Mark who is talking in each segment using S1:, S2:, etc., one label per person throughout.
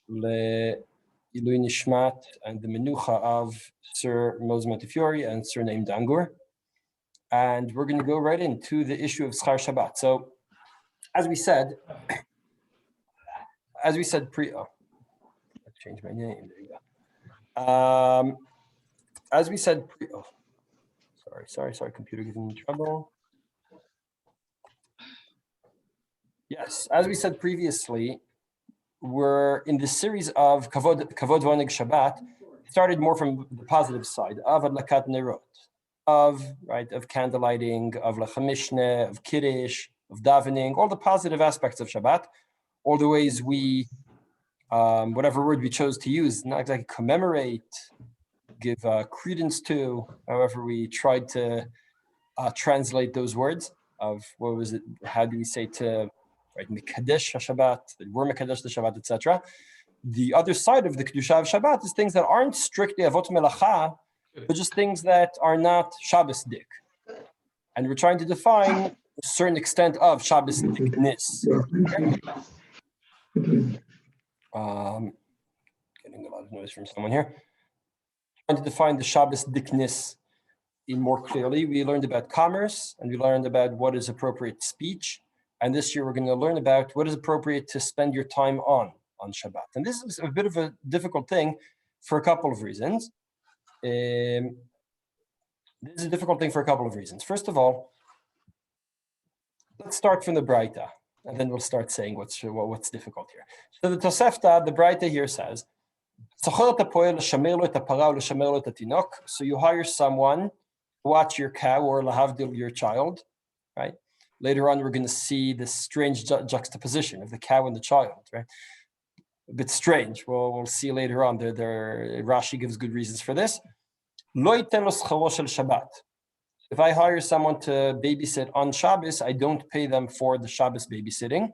S1: Le Ilui Nishmat and the Menucha of Sir Moses Montefiore and Sir Naim Dangur. And we're going to go right into the issue of Schar Shabbat. So, as we said, let's change my name. There you go. As we said, sorry, computer giving me trouble. Yes, as we said previously, we're in this series of Kavod, ועונג, Shabbat. Started more from the positive side of Adlakat Nerot, of candlelighting, of Lachamishne, of Kiddush, of davening, all the positive aspects of Shabbat, all the ways we, whatever word we chose to use, not exactly commemorate, give credence to, however we tried to translate those words of, what was it, how do we say to, Mekadesh Shabbat, that we're Mekadesh the Shabbat, etc. The other side of the Kedusha of Shabbat is things that aren't strictly Avot Melacha, but just things that are not Shabbos-dik. And we're trying to define a certain extent of Shabbos-dikness. Getting a lot of noise from someone here. Trying to define the Shabbos-dikness more clearly. We learned about commerce, and we learned about what is appropriate speech. And this year we're going to learn about what is appropriate to spend your time on Shabbat. And this is a bit of a difficult thing for a couple of reasons. First of all, let's start from the Braita, and then we'll start saying what's difficult here. So the Tosefta, the Braita here says, so you hire someone to watch your cow or lahavdil your child, right? Later on, we're going to see this strange juxtaposition of the cow and the child, right? A bit strange. We'll see later on. Rashi gives good reasons for this. If I hire someone to babysit on Shabbos, I don't pay them for the Shabbos babysitting.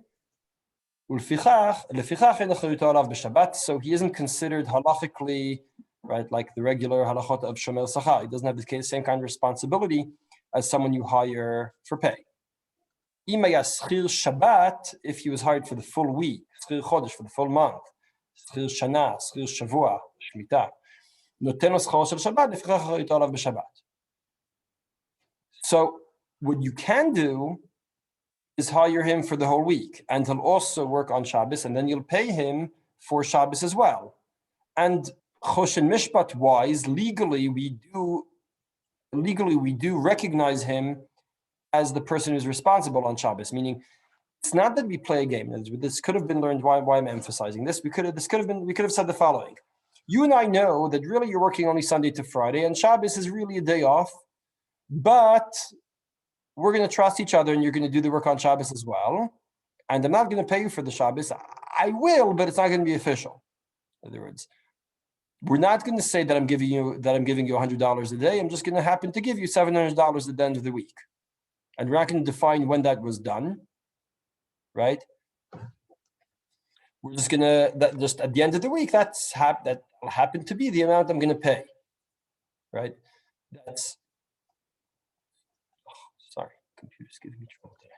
S1: So he isn't considered halachically, right, like the regular halachot of shomer sachar. He doesn't have the same kind of responsibility as someone you hire for pay. Shabbat, if he was hired for the full week, Schir Chodesh for the full month, Schir Shana, Schir Shavua, Shemitah, so what you can do is hire him for the whole week, and he'll also work on Shabbos, and then you'll pay him for Shabbos as well. And Choshen Mishpat wise, legally we do recognize him as the person who's responsible on Shabbos, meaning it's not that we play a game. This could have been learned. Why I'm emphasizing this? We could have said the following: you and I know that really you're working only Sunday to Friday, and Shabbos is really a day off. But we're going to trust each other, and you're going to do the work on Shabbos as well. And I'm not going to pay you for the Shabbos. I will, but it's not going to be official. In other words, we're not going to say that I'm giving you $100 a day. I'm just going to happen to give you $700 at the end of the week. And we're not going to define when that was done, right? We're just going to, just at the end of the week, that will happen to be the amount I'm going to pay, right? Sorry, computer's giving me trouble today.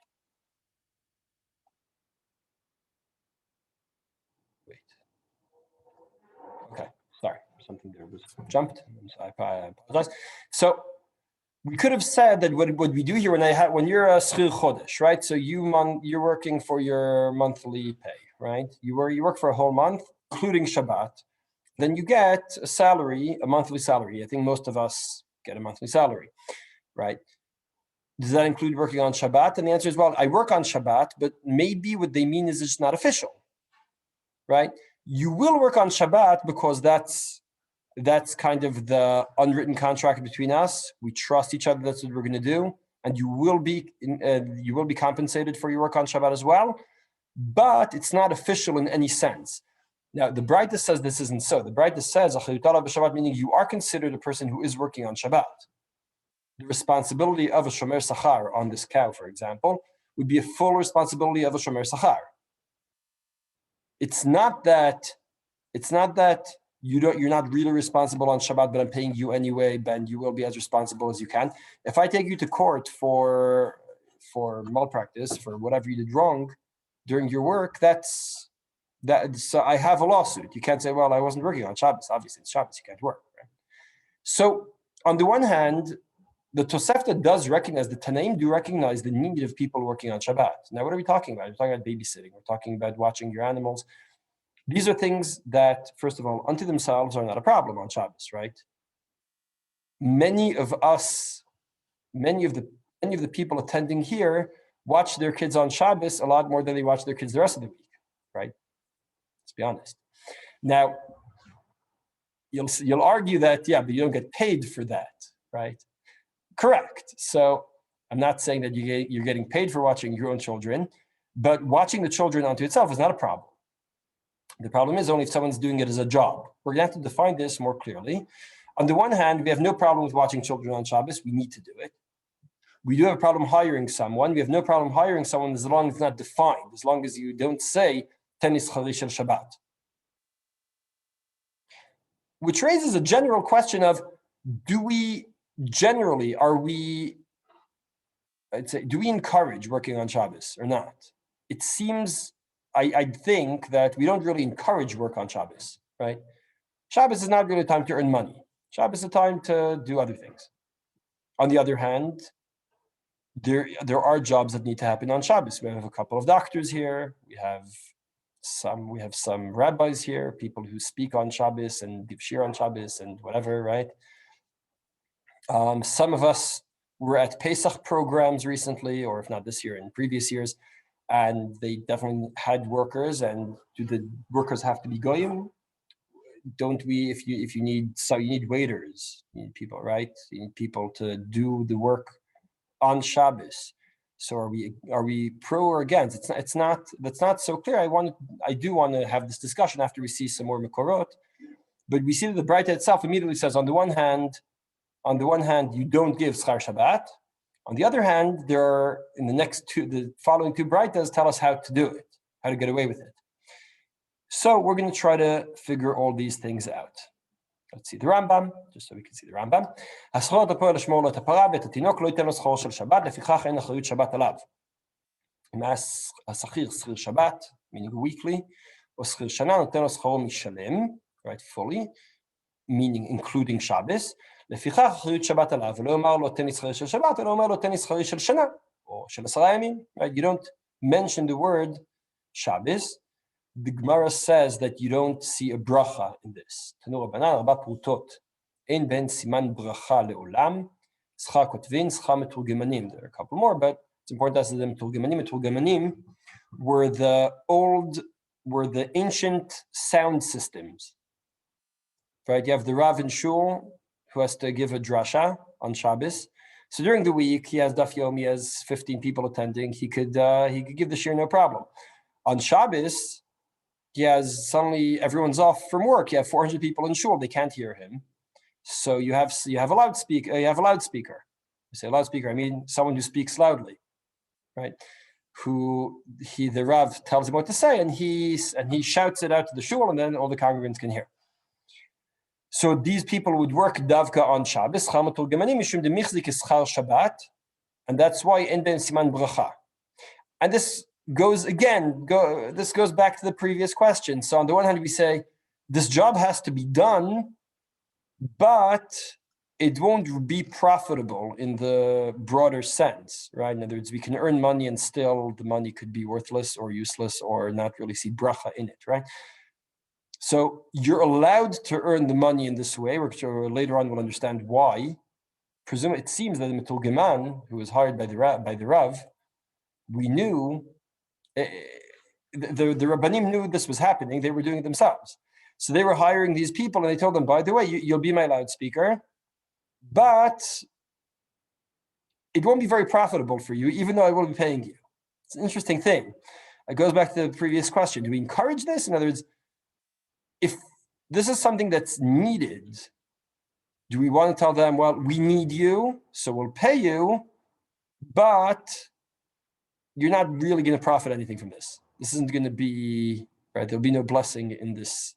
S1: Wait. Okay, sorry, something there was jumped. So I apologize. So, we could have said that what we do here when you're a Schir Chodesh, right? So you're working for your monthly pay, right? You work for a whole month, including Shabbat. Then you get a monthly salary. I think most of us get a monthly salary, right? Does that include working on Shabbat? And the answer is, well, I work on Shabbat, but maybe what they mean is it's not official, right? You will work on Shabbat because that's kind of the unwritten contract between us. We trust each other. That's what we're going to do, and you will be compensated for your work on Shabbat as well. But it's not official in any sense. Now, the Braita says this isn't so. The Braita says meaning you are considered a person who is working on Shabbat. The responsibility of a shomer sachar on this cow, for example, would be a full responsibility of a shomer sachar. It's not that you're not really responsible on Shabbat, but I'm paying you anyway, Ben, you will be as responsible as you can. If I take you to court for malpractice, for whatever you did wrong during your work, that's So I have a lawsuit. You can't say, well, I wasn't working on Shabbos. Obviously, it's Shabbos. You can't work. Right? So on the one hand, the Tosefta does recognize, the Tanaim do recognize the need of people working on Shabbat. Now, what are we talking about? We're talking about babysitting. We're talking about watching your animals. These are things that, first of all, unto themselves are not a problem on Shabbos, right? Many of the people attending here watch their kids on Shabbos a lot more than they watch their kids the rest of the week, right? Let's be honest. Now, you'll argue that, yeah, but you don't get paid for that, right? Correct. So I'm not saying that you're getting paid for watching your own children, but watching the children onto itself is not a problem. The problem is only if someone's doing it as a job. We're going to have to define this more clearly. On the one hand, we have no problem with watching children on Shabbos. We need to do it. We do have a problem hiring someone. We have no problem hiring someone as long as it's not defined, as long as you don't say, Tenis Chalish el Shabbat. Which raises a general question of, do we encourage working on Shabbos or not? It seems, I think that we don't really encourage work on Shabbos, right? Shabbos is not really a time to earn money. Shabbos is a time to do other things. On the other hand, there are jobs that need to happen on Shabbos. We have a couple of doctors here. We have some rabbis here, people who speak on Shabbos and give shiur on Shabbos and whatever, right? Some of us were at Pesach programs recently, or if not this year, in previous years, and they definitely had workers. And do the workers have to be goyim? Don't we? If you need waiters, you need people, right? You need people to do the work on Shabbos. So are we pro or against? That's not so clear. I do want to have this discussion after we see some more Mekorot, but we see that the Braita itself immediately says, on the one hand, you don't give Schar Shabbat. On the other hand, the following two Braitas tell us how to do it, how to get away with it. So we're going to try to figure all these things out. Let's see the Rambam, just so we can see the Rambam. Meaning weekly, right, fully, meaning including Shabbos. Right? You don't mention the word Shabbos. The Gemara says that you don't see a bracha in this. There are a couple more, but it's important to us that the Meturgemanim were the ancient sound systems. Right? You have the Rav in Shul who has to give a drasha on Shabbos. So during the week, he has Daf Yomi, he has 15 people attending. He could give the shiur no problem. On Shabbos, suddenly everyone's off from work. You have 400 people in shul; they can't hear him. So you have a loudspeaker. You say loudspeaker. I mean someone who speaks loudly, right? The Rav tells him what to say, and he shouts it out to the shul, and then all the congregants can hear. So these people would work davka on Shabbos, and that's why en ben siman bracha. And this goes back to the previous question. So on the one hand, we say this job has to be done, but it won't be profitable in the broader sense, right? In other words, we can earn money and still the money could be worthless or useless or not really see bracha in it, right? So you're allowed to earn the money in this way, which later on we'll understand why. It seems that the Meturgeman, who was hired by the Rav, we knew, the Rabbanim knew this was happening. They were doing it themselves. So they were hiring these people, and they told them, by the way, you'll be my loudspeaker, but it won't be very profitable for you, even though I will be paying you. It's an interesting thing. It goes back to the previous question. Do we encourage this? In other words, if this is something that's needed, do we want to tell them, well, we need you, so we'll pay you, but you're not really going to profit anything from this. This isn't going to be, right? There'll be no blessing in this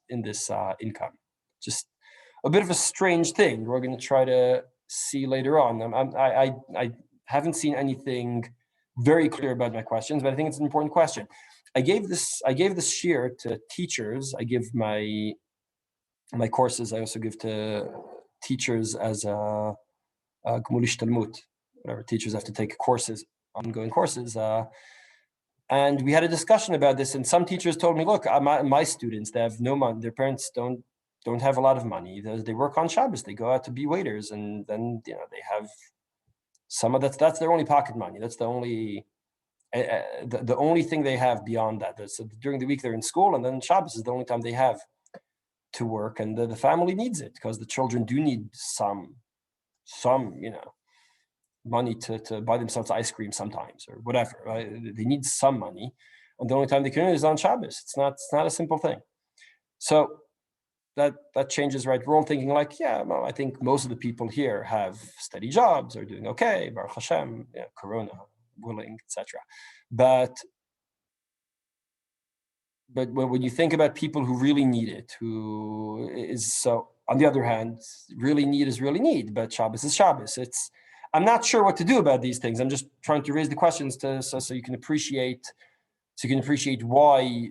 S1: income. Just a bit of a strange thing. We're going to try to see later on. I haven't seen anything very clear about my questions, but I think it's an important question. I gave this shiur to teachers. I give my courses. I also give to teachers as a Gmul Ishtalmut. Whatever, teachers have to take courses, ongoing courses. And we had a discussion about this, and some teachers told me, look, my students, they have no money. Their parents don't have a lot of money. They work on Shabbos. They go out to be waiters, and then they have some of that's their only pocket money. That's the only thing they have beyond that. So during the week they're in school, and then Shabbos is the only time they have to work, and the family needs it because the children do need some money to buy themselves ice cream sometimes or whatever. Right? They need some money, and the only time they can earn is on Shabbos. It's not a simple thing. So that changes, right? We're all thinking like, yeah, well, I think most of the people here have steady jobs, are doing okay, Baruch Hashem, Corona willing, etc. But when you think about people who really need it, who is so, on the other hand, really need is really need, but Shabbos is Shabbos. I'm not sure what to do about these things. I'm just trying to raise the questions so you can appreciate why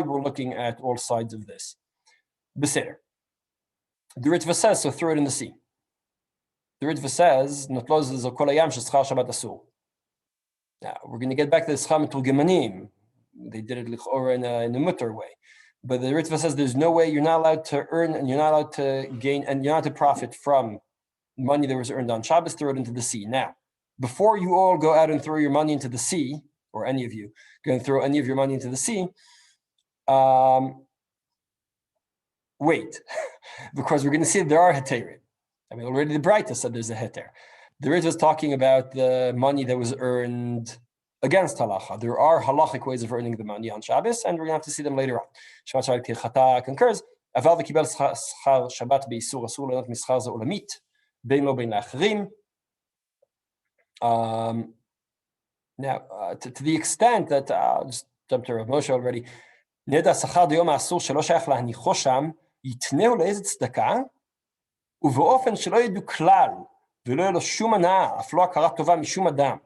S1: we're looking at all sides of this. Beseder. The Ritva says, so throw it in the sea. The Ritva says, now we're going to get back to the Scham Tulgemanim. They did it in a mutter way. But the Ritva says there's no way you're not allowed to earn and you're not allowed to gain and you're not allowed to profit from money that was earned on Shabbos, throw it into the sea. Now, before you all go out and throw your money into the sea, or any of you go and throw any of your money into the sea, wait, because we're going to see that there are heterim. I mean, already the Breita said there's a heter. The Ritva is talking about the money that was earned against halacha. There are halachic ways of earning the money on Shabbos, and we're going to have to see them later on. Shabbat Chata concurs. Aval v'kibel schar Shabbat beisur asur lenot mischar ze olamit bein lo bein la'acherim. Now, to the extent that I'll just jump to Rav Moshe already. Neda sachar diyom asur shelo shayach lahanicho sham yitneu le'ezet tzedaka ובאופן שלא ידעו כלל ולא יהיה לו שום הנאה, אף לא הכרה טובה משום אדם.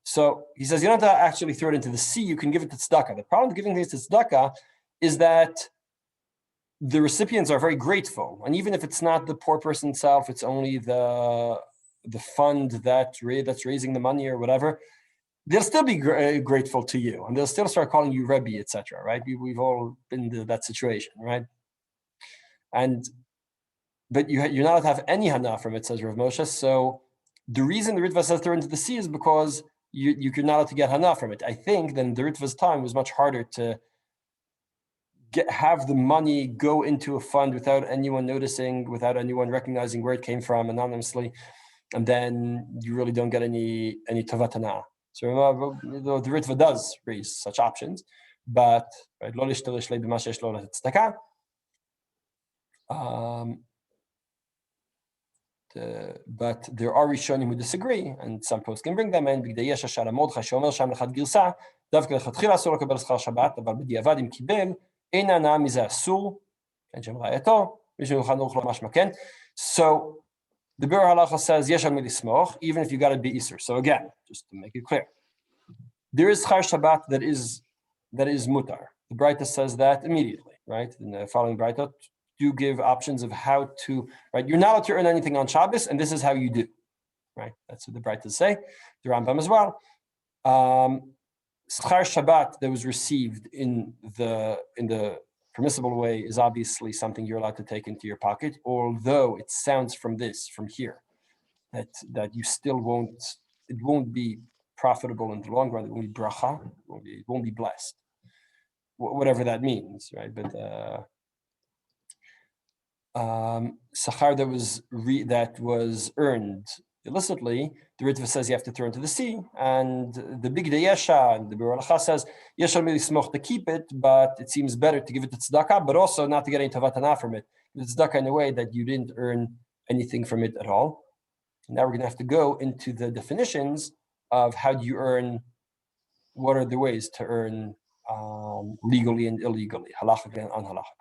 S1: So he says, you don't have to actually throw it into the sea, you can give it to tzedakah. The problem with giving things to tzedakah is that the recipients are very grateful. And even if it's not the poor person itself, it's only the fund that's raising the money or whatever, they'll still be grateful to you. And they'll still start calling you Rebbe, etc. Right? We've all been in that situation, right? But you're not allowed to have any hana from it, says Rav Moshe. So the reason the Ritva says throw into the sea is because you're not allowed to get hana from it. I think then the Ritva's time was much harder to have the money go into a fund without anyone noticing, without anyone recognizing where it came from anonymously, and then you really don't get any tavat hana. So the Ritva does raise such options, but but there are Rishonim who disagree, and some posts can bring them in. So the Biur Halacha says yesh al mi lismoch, even if you got to be Isur. So again, just to make it clear, there is Char Shabbat that is mutar. The Breita says that immediately, right? In the following Breita, do give options of how to, right? You're not allowed to earn anything on Shabbos, and this is how you do, right? That's what the Breita say. The Rambam as well. Schar Shabbat that was received in the permissible way is obviously something you're allowed to take into your pocket, although it sounds from here that you still it won't be profitable in the long run. It won't be bracha. It won't be blessed. Whatever that means, right? But sachar that was earned illicitly, the Ritva says you have to throw into the sea, and the big Yesha and the Biur Halacha says Yesha really smoch to keep it, but it seems better to give it to tzedakah, but also not to get any tavat hana from it. It's tzedakah in a way that you didn't earn anything from it at all. Now we're going to have to go into the definitions of how do you earn. What are the ways to earn legally and illegally, halachic and unhalachic.